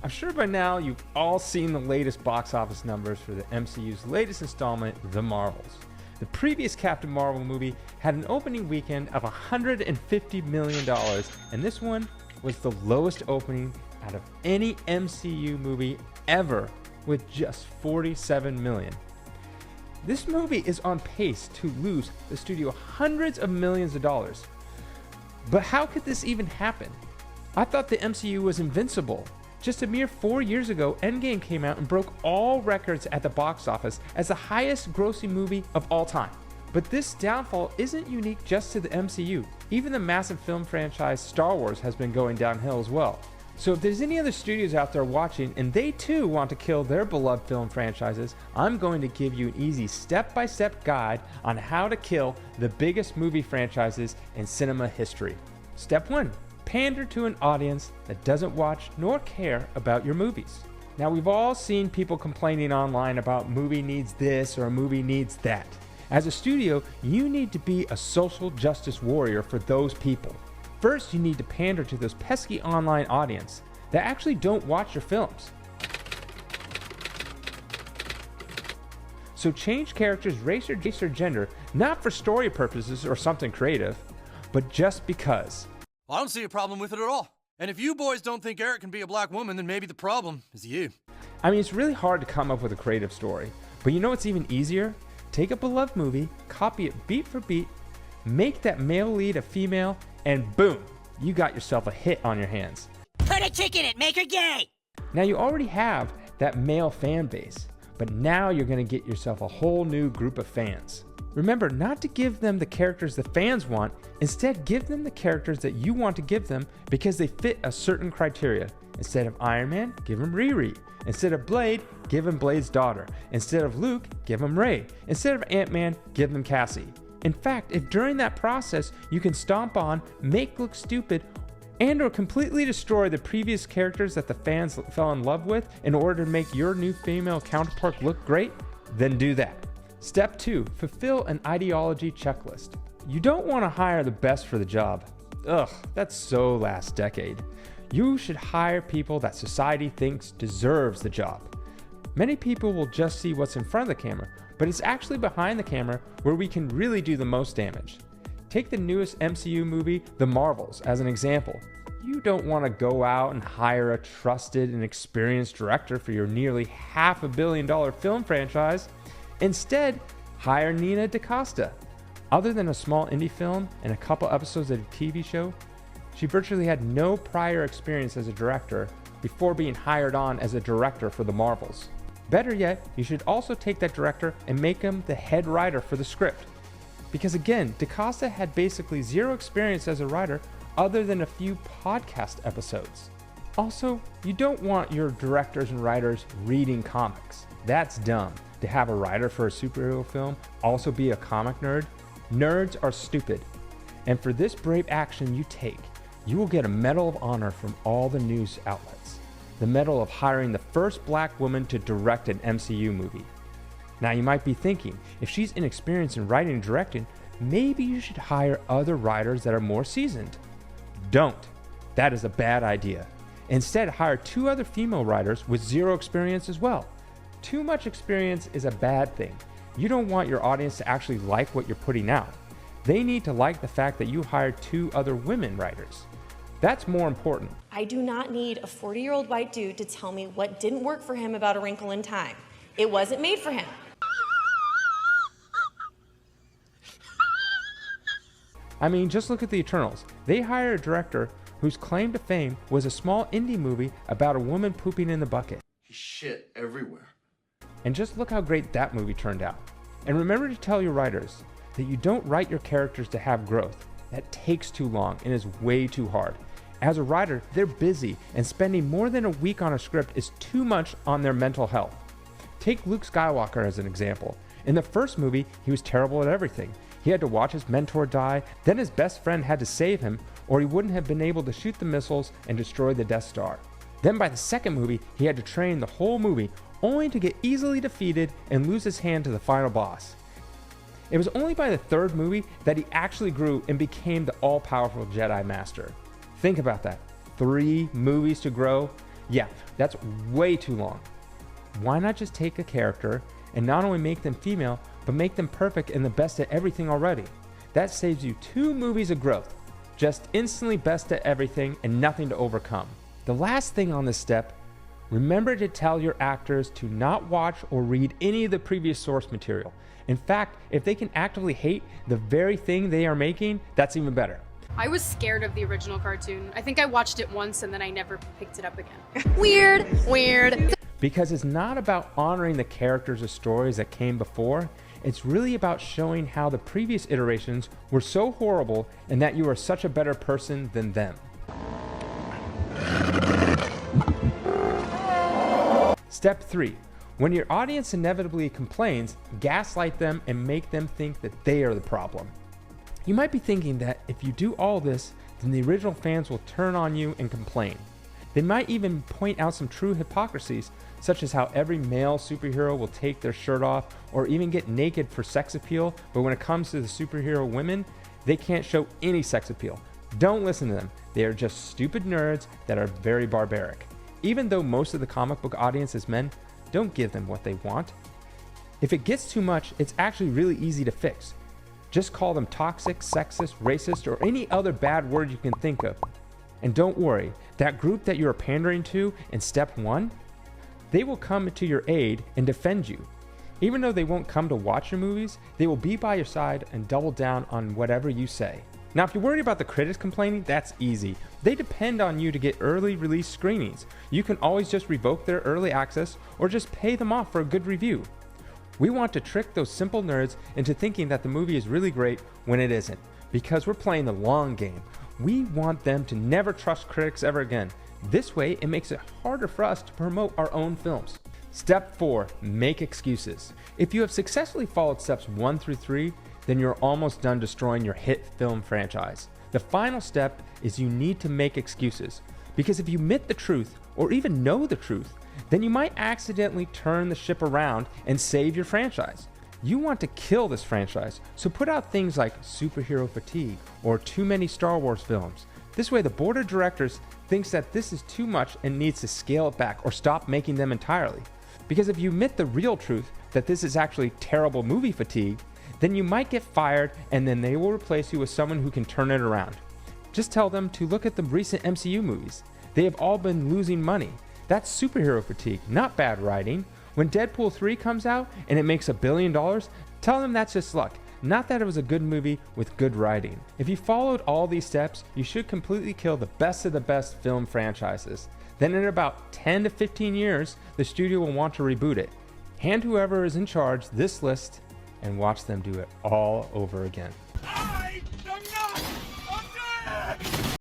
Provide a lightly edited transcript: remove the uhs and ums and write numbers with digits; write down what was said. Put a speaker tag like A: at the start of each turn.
A: I'm sure by now you've all seen the latest box office numbers for the MCU's latest installment, The Marvels. The previous Captain Marvel movie had an opening weekend of $150 million, and this one was the lowest opening out of any MCU movie ever, with just $47 million. This movie is on pace to lose the studio hundreds of millions of dollars. But how could this even happen? I thought the MCU was invincible. Just a mere 4 years ago, Endgame came out and broke all records at the box office as the highest grossing movie of all time. But this downfall isn't unique just to the MCU. Even the massive film franchise Star Wars has been going downhill as well. So if there's any other studios out there watching and they too want to kill their beloved film franchises, I'm going to give you an easy step-by-step guide on how to kill the biggest movie franchises in cinema history. Step 1. Pander to an audience that doesn't watch nor care about your movies. Now, we've all seen people complaining online about movie needs this or a movie needs that. As a studio, you need to be a social justice warrior for those people. First, you need to pander to those pesky online audience that actually don't watch your films. So change characters' race or gender, not for story purposes or something creative, but just because.
B: Well, I don't see a problem with it at all. And if you boys don't think Eric can be a black woman, then maybe the problem is you.
A: I mean, it's really hard to come up with a creative story, but you know what's even easier? Take a beloved movie, copy it beat for beat, make that male lead a female, and boom, you got yourself a hit on your hands.
C: Put a chick in it, make her gay!
A: Now you already have that male fan base, but now you're going to get yourself a whole new group of fans. Remember not to give them the characters the fans want, instead give them the characters that you want to give them because they fit a certain criteria. Instead of Iron Man, give him Riri. Instead of Blade, give him Blade's daughter. Instead of Luke, give him Rey. Instead of Ant-Man, give them Cassie. In fact, if during that process you can stomp on, make look stupid, and or completely destroy the previous characters that the fans fell in love with in order to make your new female counterpart look great, then do that. Step 2, fulfill an ideology checklist. You don't want to hire the best for the job. Ugh, that's so last decade. You should hire people that society thinks deserves the job. Many people will just see what's in front of the camera, but it's actually behind the camera where we can really do the most damage. Take the newest MCU movie, The Marvels, as an example. You don't want to go out and hire a trusted and experienced director for your nearly $500 million film franchise. Instead, hire Nia DaCosta. Other than a small indie film and a couple episodes of a TV show, she virtually had no prior experience as a director before being hired on as a director for The Marvels. Better yet, you should also take that director and make him the head writer for the script. Because again, DaCosta had basically zero experience as a writer other than a few podcast episodes. Also, you don't want your directors and writers reading comics. That's dumb. To have a writer for a superhero film also be a comic nerd? Nerds are stupid. And for this brave action you take, you will get a Medal of Honor from all the news outlets. The medal of hiring the first black woman to direct an MCU movie. Now you might be thinking, if she's inexperienced in writing and directing, maybe you should hire other writers that are more seasoned. Don't. That is a bad idea. Instead, hire 2 other female writers with zero experience as well. Too much experience is a bad thing. You don't want your audience to actually like what you're putting out. They need to like the fact that you hired 2 other women writers. That's more important.
D: I do not need a 40-year-old white dude to tell me what didn't work for him about A Wrinkle in Time. It wasn't made for him.
A: I mean, just look at The Eternals. They hired a director whose claim to fame was a small indie movie about a woman pooping in the bucket.
E: He shit everywhere.
A: And just look how great that movie turned out. And remember to tell your writers that you don't write your characters to have growth. That takes too long and is way too hard. As a writer, they're busy, and spending more than a week on a script is too much on their mental health. Take Luke Skywalker as an example. In the first movie, he was terrible at everything. He had to watch his mentor die, then his best friend had to save him, or he wouldn't have been able to shoot the missiles and destroy the Death Star. Then by the second movie, he had to train the whole movie, only to get easily defeated and lose his hand to the final boss. It was only by the third movie that he actually grew and became the all-powerful Jedi Master. Think about that. 3 movies to grow. Yeah, that's way too long. Why not just take a character and not only make them female, but make them perfect and the best at everything already? That saves you 2 movies of growth. Just instantly best at everything and nothing to overcome. The last thing on this step, remember to tell your actors to not watch or read any of the previous source material. In fact, if they can actively hate the very thing they are making, that's even better.
F: I was scared of the original cartoon. I think I watched it once and then I never picked it up again.
G: Weird.
A: Because it's not about honoring the characters or stories that came before. It's really about showing how the previous iterations were so horrible and that you are such a better person than them. Step 3. When your audience inevitably complains, gaslight them and make them think that they are the problem. You might be thinking that if you do all this, then the original fans will turn on you and complain. They might even point out some true hypocrisies, such as how every male superhero will take their shirt off or even get naked for sex appeal, but when it comes to the superhero women, they can't show any sex appeal. Don't listen to them. They are just stupid nerds that are very barbaric. Even though most of the comic book audience is men, don't give them what they want. If it gets too much, it's actually really easy to fix. Just call them toxic, sexist, racist, or any other bad word you can think of. And don't worry, that group that you are pandering to in step 1, they will come to your aid and defend you. Even though they won't come to watch your movies, they will be by your side and double down on whatever you say. Now, if you're worried about the critics complaining, that's easy. They depend on you to get early release screenings. You can always just revoke their early access or just pay them off for a good review. We want to trick those simple nerds into thinking that the movie is really great when it isn't, because we're playing the long game. We want them to never trust critics ever again. This way, it makes it harder for us to promote our own films. Step 4, make excuses. If you have successfully followed steps 1 through 3, then you're almost done destroying your hit film franchise. The final step is you need to make excuses, because if you admit the truth, or even know the truth, then you might accidentally turn the ship around and save your franchise. You want to kill this franchise, so put out things like superhero fatigue or too many Star Wars films. This way the board of directors thinks that this is too much and needs to scale it back or stop making them entirely. Because if you admit the real truth that this is actually terrible movie fatigue, then you might get fired and then they will replace you with someone who can turn it around. Just tell them to look at the recent MCU movies. They have all been losing money. That's superhero fatigue, not bad writing. When Deadpool 3 comes out and it makes $1 billion, tell them that's just luck, not that it was a good movie with good writing. If you followed all these steps, you should completely kill the best of the best film franchises. Then in about 10 to 15 years, the studio will want to reboot it. Hand whoever is in charge this list and watch them do it all over again.